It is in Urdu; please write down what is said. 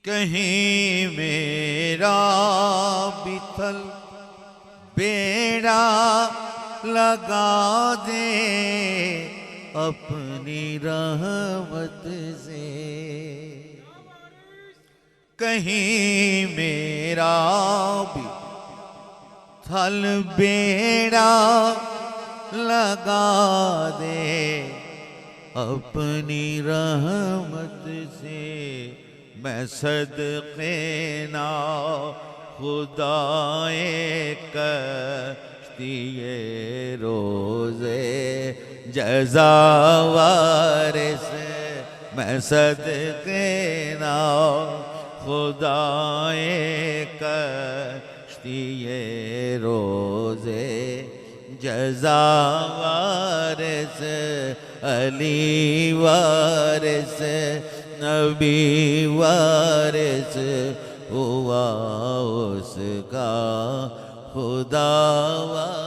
کہیں میرا بھی تھل بیڑا لگا دے اپنی رحمت سے، کہیں میرا بھی تھل بیڑا لگا دے اپنی رحمت سے، میں صدقے نہ خدائے کشتی روزے جزا وارث، میں صدقے نہ خدائے کشتی روزے جزا وارث، علی وارث نبی وارث ہوا اس کا خدا وارث۔